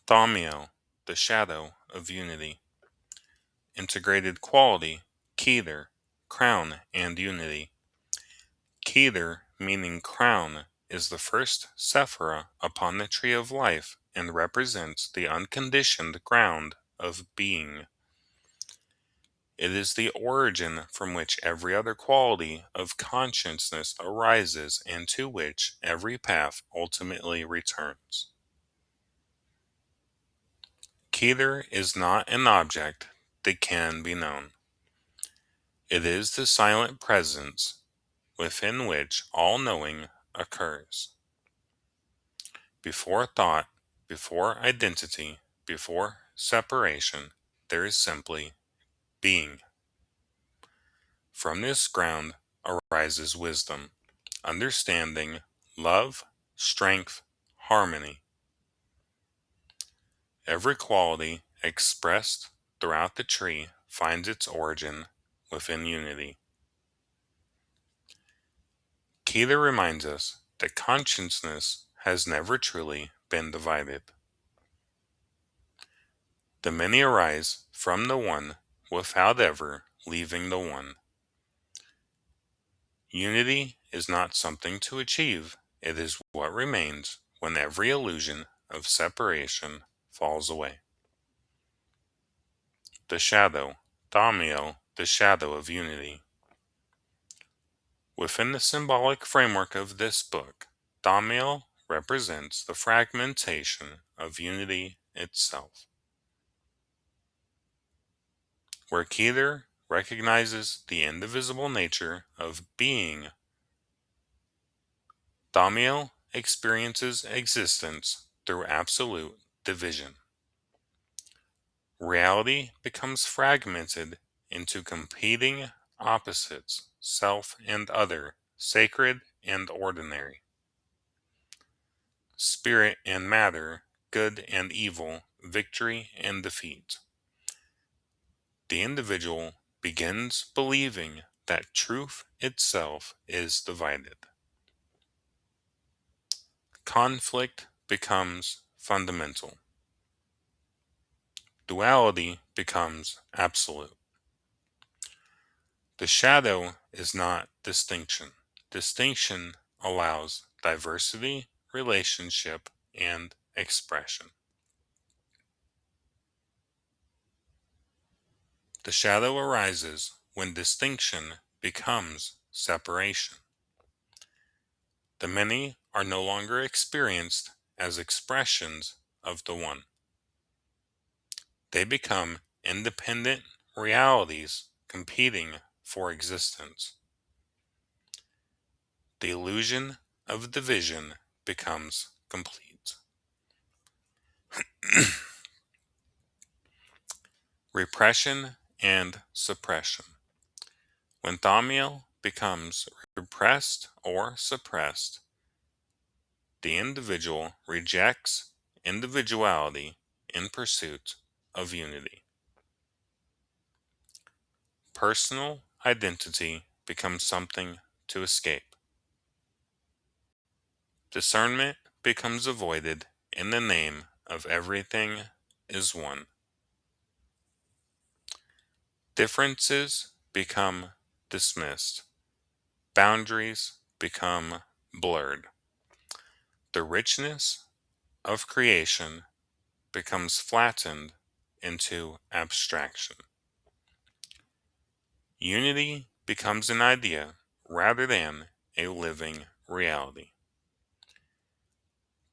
Thaumiel, the shadow of unity. Integrated quality, Keter, crown and unity. Keter, meaning crown, is the first sephira upon the tree of life and represents the unconditioned ground of being. It is the origin from which every other quality of consciousness arises and to which every path ultimately returns. Keter is not an object that can be known. It is the silent presence within which all knowing occurs. Before thought, before identity, before separation, there is simply being. From this ground arises wisdom, understanding, love, strength, harmony. Every quality expressed throughout the tree finds its origin within unity. Keter reminds us that consciousness has never truly been divided. The many arise from the one without ever leaving the one. Unity is not something to achieve, it is what remains when every illusion of separation falls away. The shadow, Thaumiel, the shadow of unity. Within the symbolic framework of this book, Thaumiel represents the fragmentation of unity itself. Where Keter recognizes the indivisible nature of being, Thaumiel experiences existence through absolute division. Reality becomes fragmented into competing opposites, self and other, sacred and ordinary, spirit and matter, good and evil, victory and defeat. The individual begins believing that truth itself is divided. Conflict becomes fundamental. Duality becomes absolute. The shadow is not distinction. Distinction allows diversity, relationship, and expression. The shadow arises when distinction becomes separation. The many are no longer experienced as expressions of the one. They become independent realities competing for existence. The illusion of division becomes complete. Repression and suppression. When Thaumiel becomes repressed or suppressed, the individual rejects individuality in pursuit of unity. Personal identity becomes something to escape. Discernment becomes avoided in the name of everything is one. Differences become dismissed. Boundaries become blurred. The richness of creation becomes flattened into abstraction. Unity becomes an idea rather than a living reality.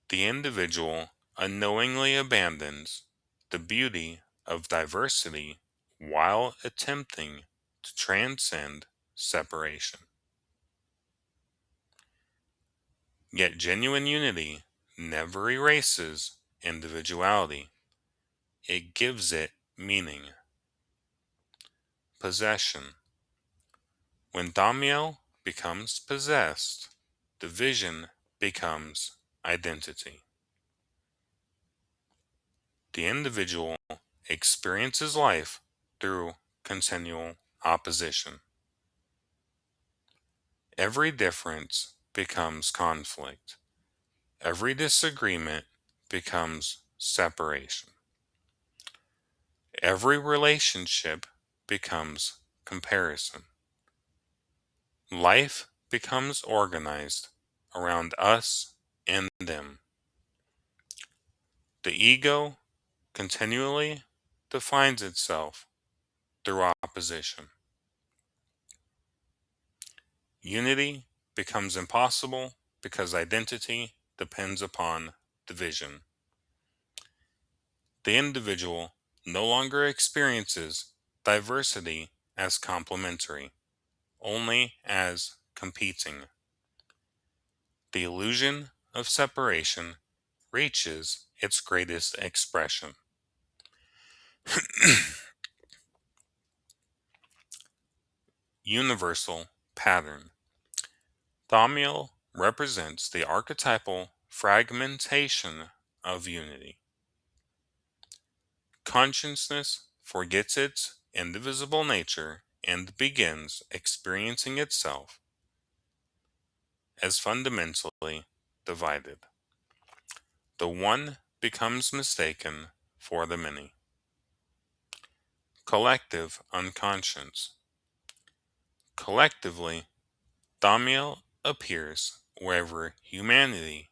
The individual unknowingly abandons the beauty of diversity while attempting to transcend separation. Yet genuine unity never erases individuality. It gives it meaning. Possession. When Thaumiel becomes possessed, division becomes identity. The individual experiences life through continual opposition. Every difference becomes conflict. Every disagreement becomes separation. Every relationship becomes comparison. Life becomes organized around us and them. The ego continually defines itself through opposition. Unity becomes impossible because identity depends upon division. The individual no longer experiences diversity as complementary, only as competing. The illusion of separation reaches its greatest expression. Universal pattern. Thaumiel represents the archetypal fragmentation of unity. Consciousness forgets its indivisible nature and begins experiencing itself as fundamentally divided. The one becomes mistaken for the many. Collective unconscious. Collectively, Thaumiel appears wherever humanity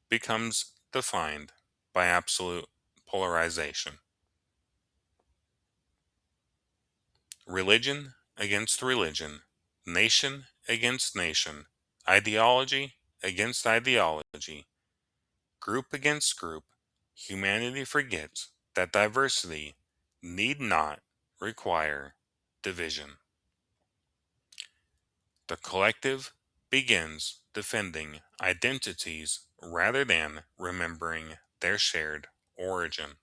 becomes defined by absolute polarization. Religion against religion, nation against nation, ideology against ideology, group against group, humanity forgets that diversity need not require division. The collective begins defending identities rather than remembering their shared origin.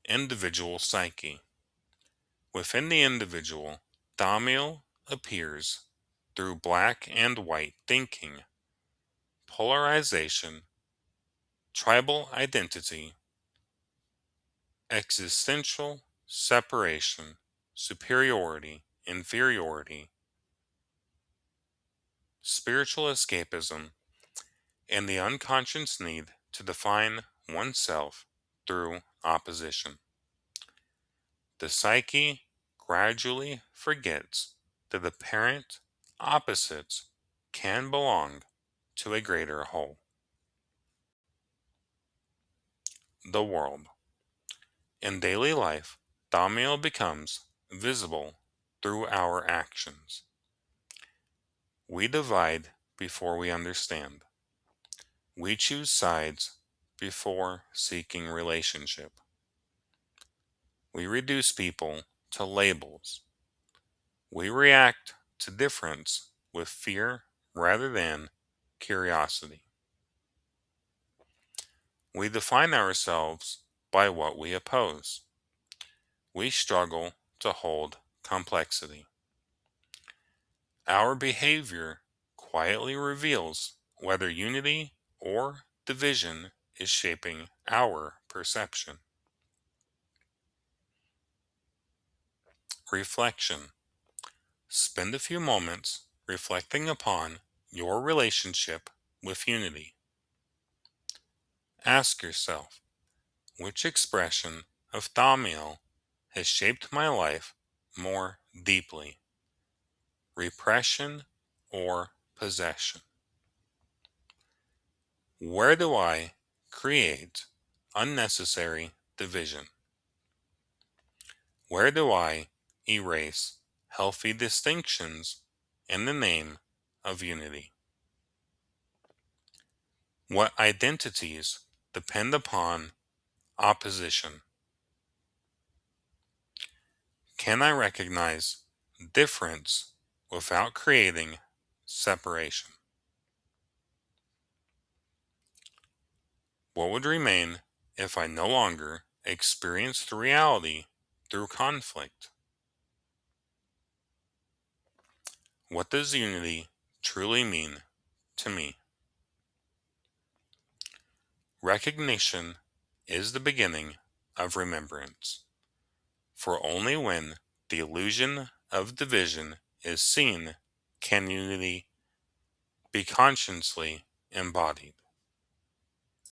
Individual psyche. Within the individual, Thaumiel appears through black and white thinking, polarization, tribal identity, existential separation, superiority, inferiority, spiritual escapism, and the unconscious need to define oneself through opposition. The psyche gradually forgets that apparent opposites can belong to a greater whole. The world. In daily life, Thaumiel becomes visible through our actions. We divide before we understand. We choose sides before seeking relationship. We reduce people to labels. We react to difference with fear rather than curiosity. We define ourselves by what we oppose. We struggle to hold complexity. Our behavior quietly reveals whether unity or division is shaping our perception. Reflection. Spend a few moments reflecting upon your relationship with unity. Ask yourself, which expression of Thaumiel has shaped my life more deeply? Repression or possession? Where do I create unnecessary division? Where do I erase healthy distinctions in the name of unity? What identities depend upon opposition? Can I recognize difference without creating separation? What would remain if I no longer experienced reality through conflict? What does unity truly mean to me? Recognition is the beginning of remembrance, for only when the illusion of division is seen can unity be consciously embodied.